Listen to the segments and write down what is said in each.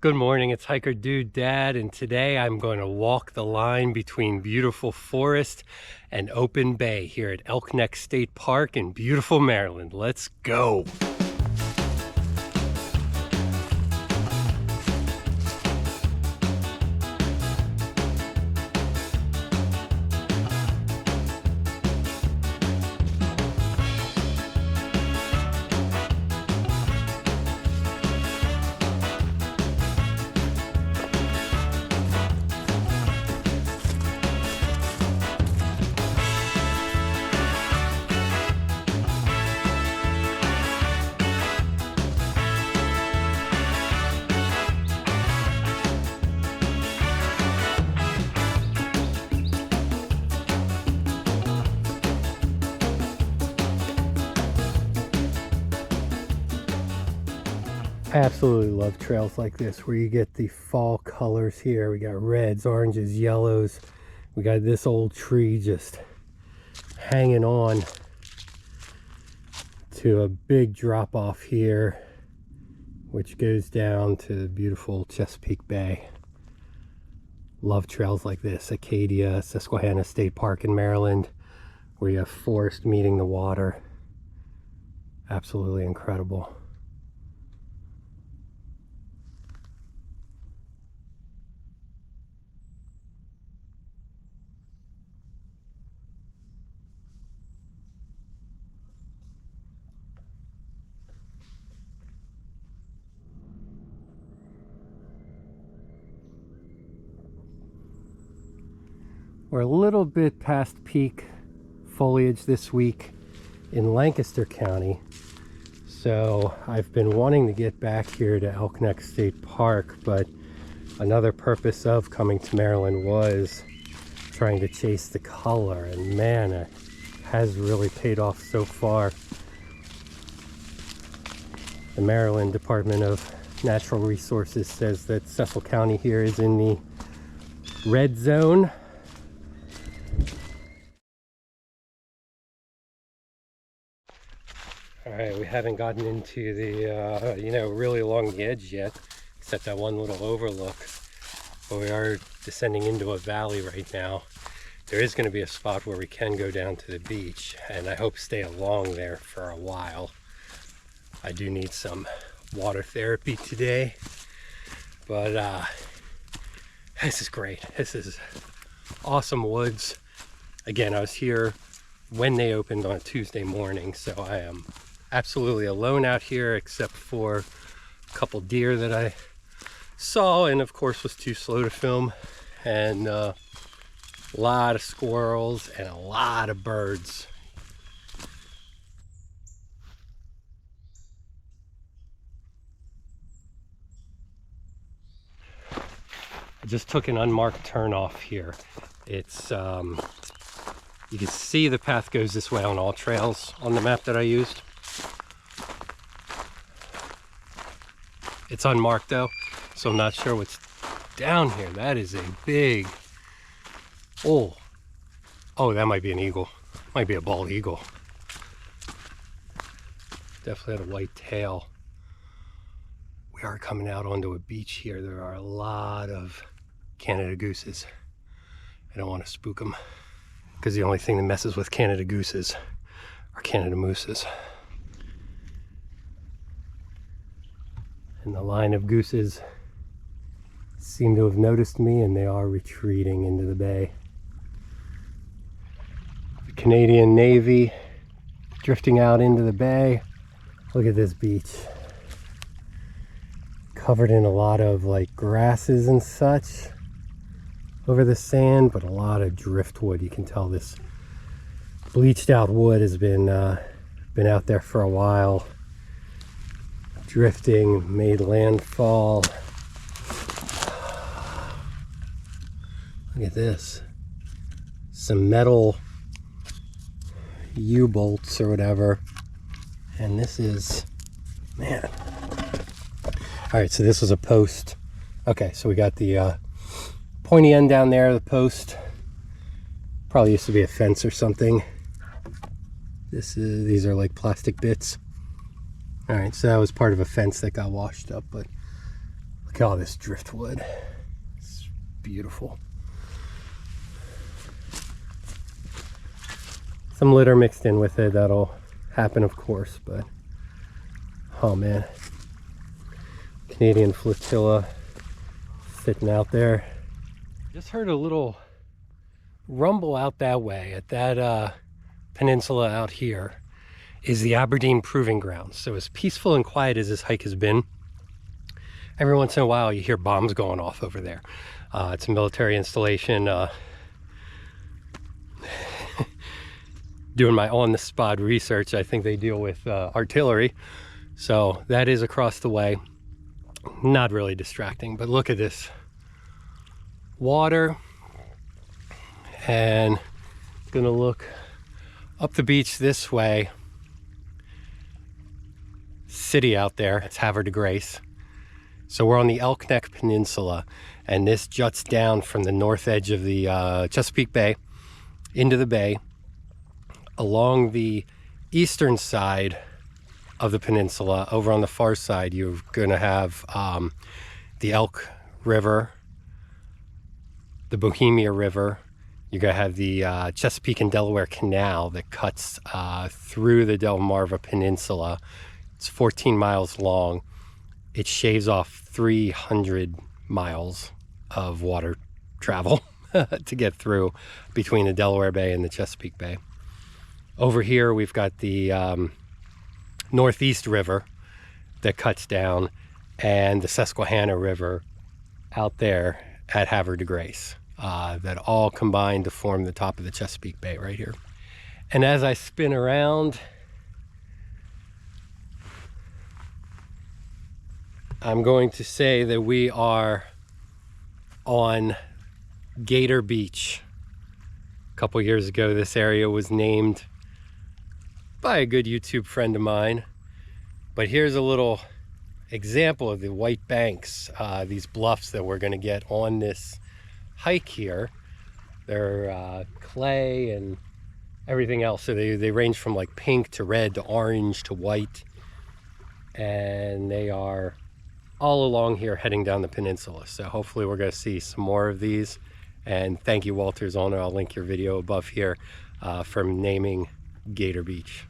Good morning, it's Hiker Dude Dad, and today I'm going to walk the line between beautiful forest and open bay here at Elk Neck State Park in beautiful Maryland. Let's go! I absolutely love trails like this where you get the fall colors here. We got reds, oranges, yellows. We got this old tree just hanging on to a big drop off here, which goes down to the beautiful Chesapeake Bay. Love trails like this. Acadia, Susquehanna State Park in Maryland, where you have forest meeting the water. Absolutely incredible. We're a little bit past peak foliage this week in Lancaster County, so I've been wanting to get back here to Elk Neck State Park, but another purpose of coming to Maryland was trying to chase the color, and man, it has really paid off so far. The Maryland Department of Natural Resources says that Cecil County here is in the red zone. All right, we haven't gotten into the, really along the edge yet, except that one little overlook. But we are descending into a valley right now. There is going to be a spot where we can go down to the beach, and I hope stay along there for a while. I do need some water therapy today, but this is great. This is awesome woods. Again, I was here when they opened on a Tuesday morning, so I am absolutely alone out here except for a couple deer that I saw and of course was too slow to film, and a lot of squirrels and a lot of birds. I just took an unmarked turn off here. It's you can see the path goes this way on all trails on the map that I used. It's unmarked though, so I'm not sure what's down here. That is a big, oh, that might be an eagle. Might be a bald eagle. Definitely had a white tail. We are coming out onto a beach here. There are a lot of Canada gooses. I don't want to spook them, because the only thing that messes with Canada gooses are Canada mooses. And the line of gooses seem to have noticed me, and they are retreating into the bay. The Canadian Navy drifting out into the bay. Look at this beach. Covered in a lot of like grasses and such over the sand, but a lot of driftwood. You can tell this bleached out wood has been out there for a while. Drifting, made landfall. Look at this. Some metal U-bolts or whatever. And this is, man. All right, so this was a post. Okay, so we got the pointy end down there, the post. Probably used to be a fence or something. These are like plastic bits. All right, so that was part of a fence that got washed up, but look Look at all this driftwood. It's beautiful. Some litter mixed in with it, that'll happen of course, but oh man. Canadian flotilla sitting out there. Just heard a little rumble out that way at that peninsula out here is the Aberdeen Proving Ground. So as peaceful and quiet as this hike has been, every once in a while you hear bombs going off over there. It's a military installation. Doing my on-the-spot research, I think they deal with artillery. So that is across the way. Not really distracting, but look at this water. And gonna look up the beach this way. City out there, it's Havre de Grace. So we're on the Elk Neck Peninsula, and this juts down from the north edge of the Chesapeake Bay into the bay. Along the eastern side of the peninsula, over on the far side, you're gonna have the Elk River, the Bohemia River. You're gonna have the Chesapeake and Delaware Canal that cuts through the Delmarva Peninsula. It's 14 miles long. It shaves off 300 miles of water travel to get through between the Delaware Bay and the Chesapeake Bay. Over here, we've got the Northeast River that cuts down, and the Susquehanna River out there at Havre de Grace that all combine to form the top of the Chesapeake Bay right here. And as I spin around, I'm going to say that we are on Gator Beach. A couple years ago, this area was named by a good YouTube friend of mine. But here's a little example of the white banks, these bluffs that we're going to get on this hike here. They're clay and everything else. So they range from like pink to red to orange to white. And they are all along here heading down the peninsula. So hopefully we're going to see some more of these. And thank you, Walter's owner. I'll link your video above here for naming Gator Beach.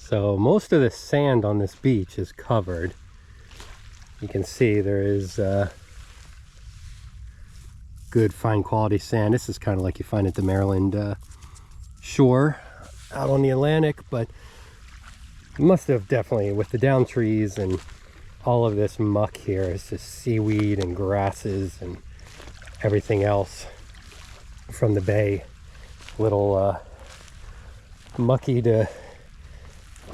So most of the sand on this beach is covered. You can see there is good fine quality sand. This is kind of like you find at the Maryland shore out on the Atlantic, but you must have definitely, with the down trees and all of this muck here, it's just seaweed and grasses and everything else from the bay. A little mucky to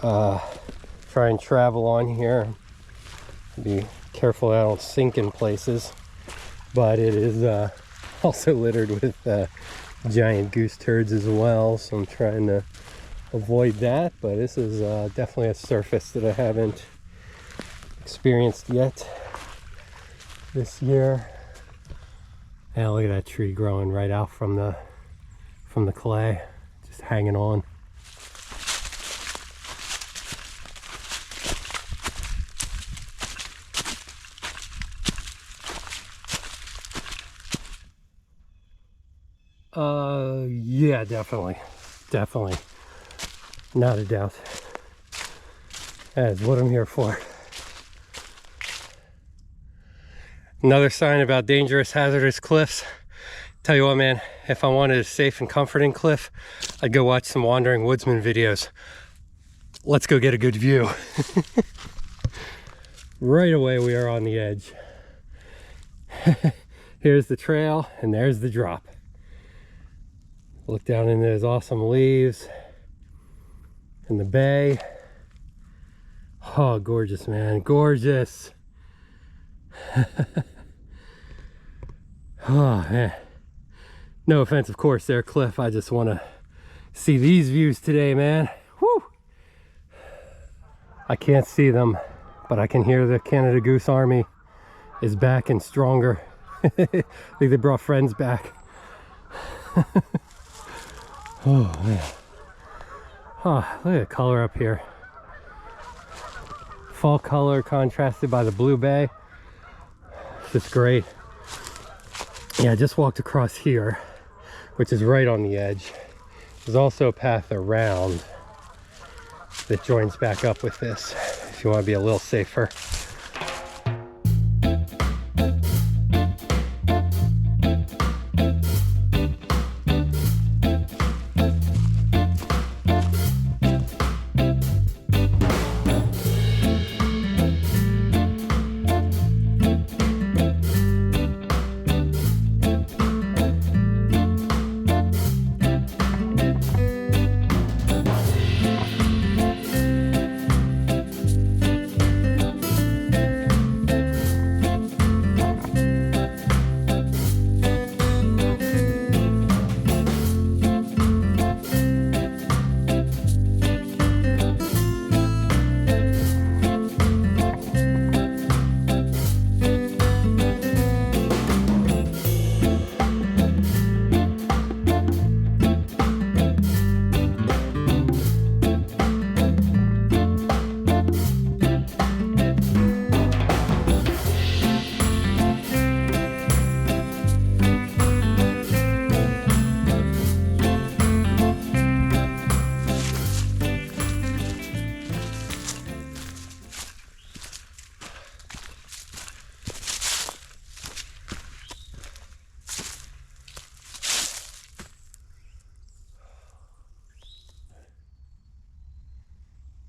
try and travel on here. Be careful I don't sink in places, but it is also littered with giant goose turds as well, so I'm trying to avoid that. But this is definitely a surface that I haven't experienced yet this year. And look at that tree growing right out from the clay, just hanging on. Yeah, definitely, not a doubt. That is what I'm here for. Another sign about dangerous, hazardous cliffs. Tell you what, man, if I wanted a safe and comforting cliff, I'd go watch some Wandering Woodsman videos. Let's go get a good view. Right away, we are on the edge. Here's the trail, and there's the drop. Look down into those awesome leaves in the bay. Oh, gorgeous, man, gorgeous. Oh, man. No offense, of course, there, Cliff. I just want to see these views today, man. Woo! I can't see them, but I can hear the Canada Goose Army is back and stronger. I think they brought friends back. Oh man. Oh, look at the color up here. Fall color contrasted by the blue bay. It's just great. Yeah, I just walked across here, which is right on the edge. There's also a path around that joins back up with this if you want to be a little safer.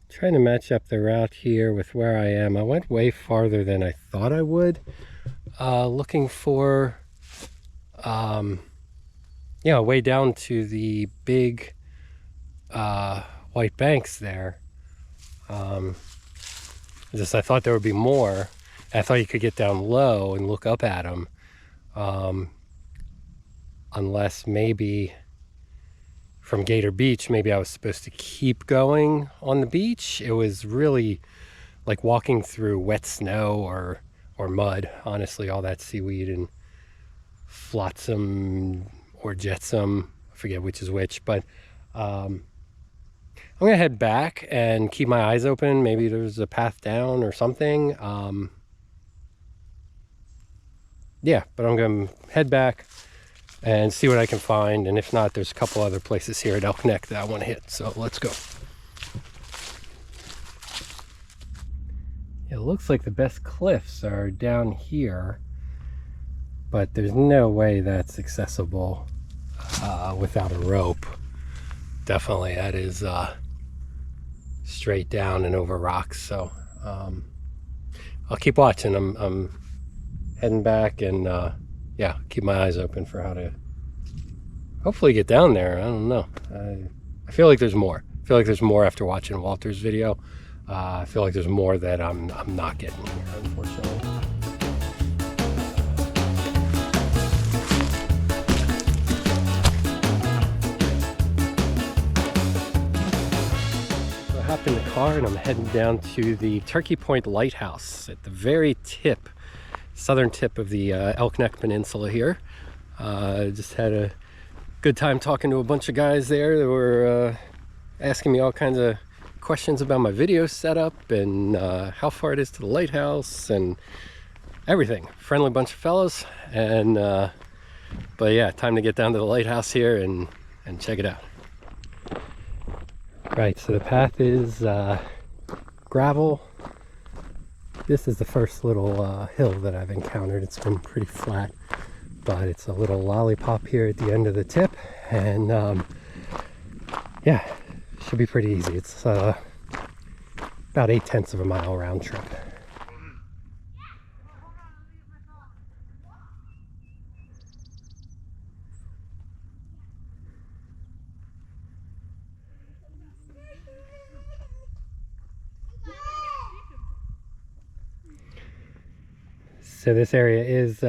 Trying to match up the route here with where I am. I went way farther than I thought I would, looking for way down to the big white banks there. I thought there would be more. I thought you could get down low and look up at them, unless maybe from Gator Beach, maybe I was supposed to keep going on the beach. It was really like walking through wet snow or mud, honestly, all that seaweed and flotsam or jetsam, I forget which is which, but I'm gonna head back and keep my eyes open. Maybe there's a path down or something. Yeah, but I'm gonna head back and see what I can find, and if not, there's a couple other places here at Elk Neck that I want to hit, so let's go. It looks like the best cliffs are down here, but there's no way that's accessible without a rope. Definitely, that is straight down and over rocks, so I'll keep watching. I'm heading back and yeah, keep my eyes open for how to hopefully get down there. I don't know. I feel like there's more. I feel like there's more after watching Walter's video. I feel like there's more that I'm not getting here, unfortunately. So I hopped in the car and I'm heading down to the Turkey Point Lighthouse at the very tip, southern tip of the Elk Neck Peninsula here. Just had a good time talking to a bunch of guys there that were asking me all kinds of questions about my video setup and how far it is to the lighthouse and everything. Friendly bunch of fellows, and but yeah, time to get down to the lighthouse here and check it out. Right, so the path is gravel. This is the first little hill that I've encountered. It's been pretty flat, but it's a little lollipop here at the end of the tip, and yeah, should be pretty easy. It's about 0.8 of a mile round trip. So this area is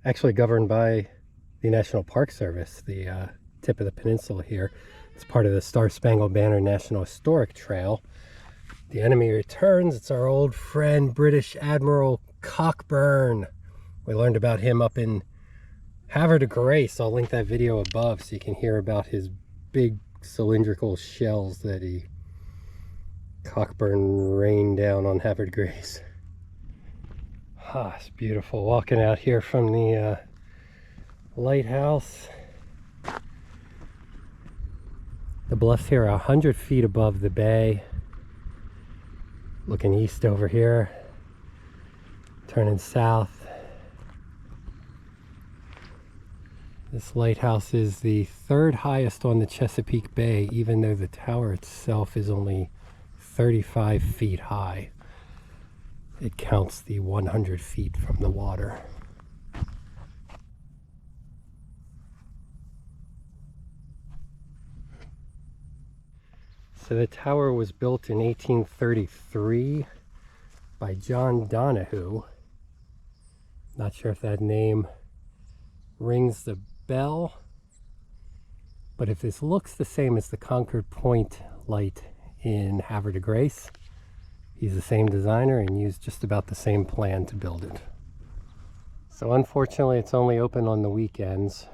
actually governed by the National Park Service, the tip of the peninsula here. It's part of the Star Spangled Banner National Historic Trail. The enemy returns. It's our old friend, British Admiral Cockburn. We learned about him up in Havre de Grace. I'll link that video above so you can hear about his big cylindrical shells that Cockburn rained down on Havre de Grace. Ah, it's beautiful walking out here from the lighthouse. The bluffs here are 100 feet above the bay. Looking east over here, turning south. This lighthouse is the third highest on the Chesapeake Bay, even though the tower itself is only 35 feet high. It counts the 100 feet from the water. So the tower was built in 1833 by John Donahue. Not sure if that name rings the bell, but if this looks the same as the Concord Point light in Havre de Grace, he's the same designer and used just about the same plan to build it. So unfortunately it's only open on the weekends.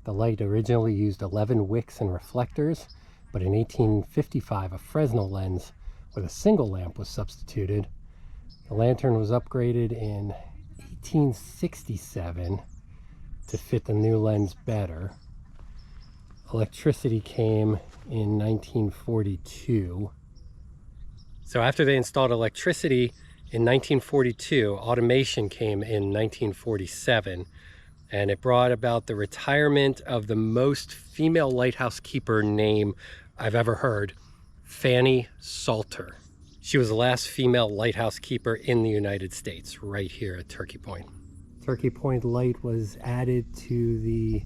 The light originally used 11 wicks and reflectors, but in 1855 a Fresnel lens with a single lamp was substituted. The lantern was upgraded in 1867 to fit the new lens better. Electricity came in 1942. So after they installed electricity in 1942, automation came in 1947. And it brought about the retirement of the most female lighthouse keeper name I've ever heard, Fanny Salter. She was the last female lighthouse keeper in the United States, right here at Turkey Point. Turkey Point Light was added to the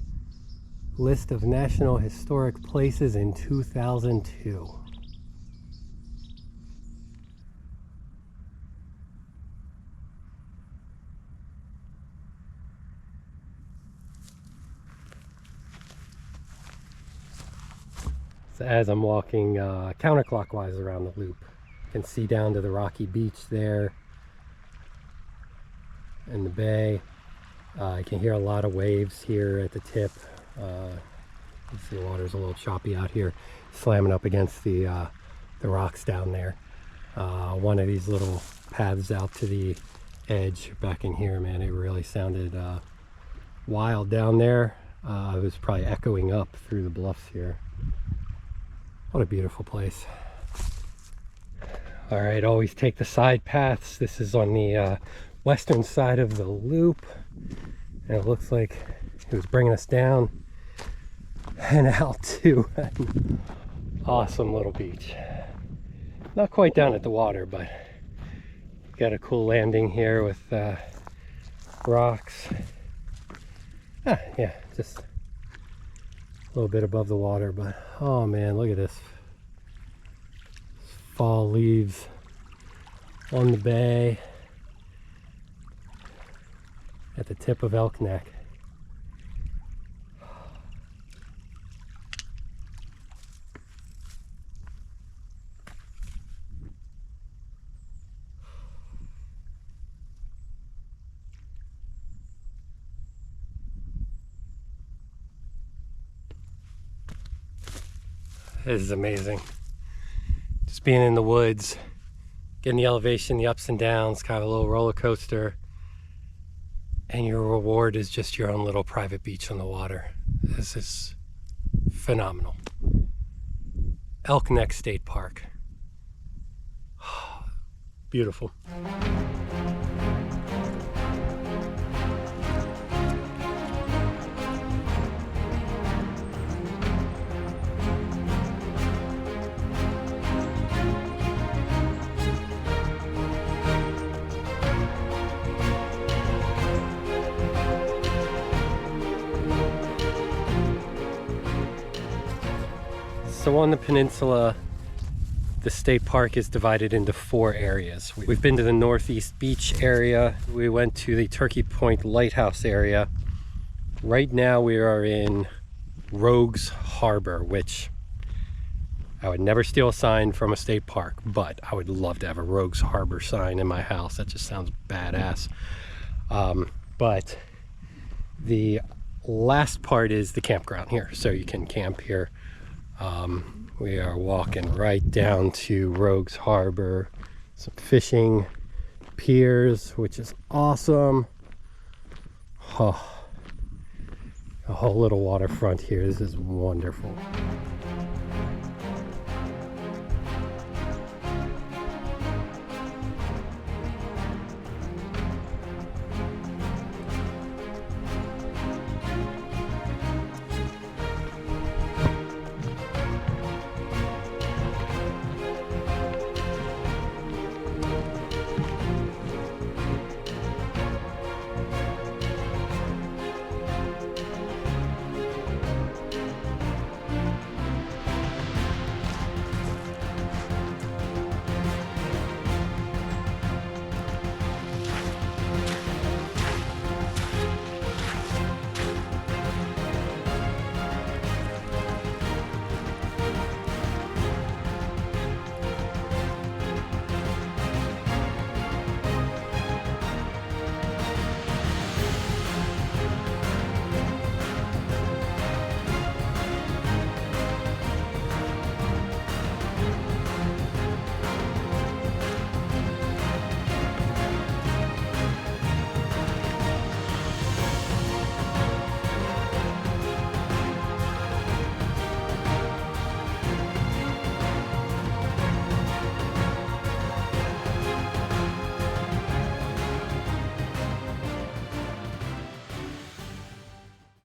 list of National Historic Places in 2002. So as I'm walking counterclockwise around the loop, you can see down to the rocky beach there in the bay. I can hear a lot of waves here at the tip. You see the water's a little choppy out here, slamming up against the rocks down there. One of these little paths out to the edge back in here, man, it really sounded wild down there. It was probably echoing up through the bluffs here. What a beautiful place. All right, always take the side paths. This is on the western side of the loop. And it looks like it was bringing us down and out to an awesome little beach. Not quite down at the water, but got a cool landing here with rocks. Yeah, just a little bit above the water, but oh man, look at this. Fall leaves on the bay at the tip of Elk Neck. This is amazing. Just being in the woods, getting the elevation, the ups and downs, kind of a little roller coaster. And your reward is just your own little private beach on the water. This is phenomenal. Elk Neck State Park. Beautiful. So on the peninsula, the state park is divided into 4 areas. We've been to the Northeast Beach area. We went to the Turkey Point Lighthouse area. Right now we are in Rogues Harbor, which I would never steal a sign from a state park, but I would love to have a Rogues Harbor sign in my house. That just sounds badass. But the last part is the campground here, so you can camp here. We are walking right down to Rogues Harbor, some fishing piers, which is awesome. Oh, a whole little waterfront here. This is wonderful.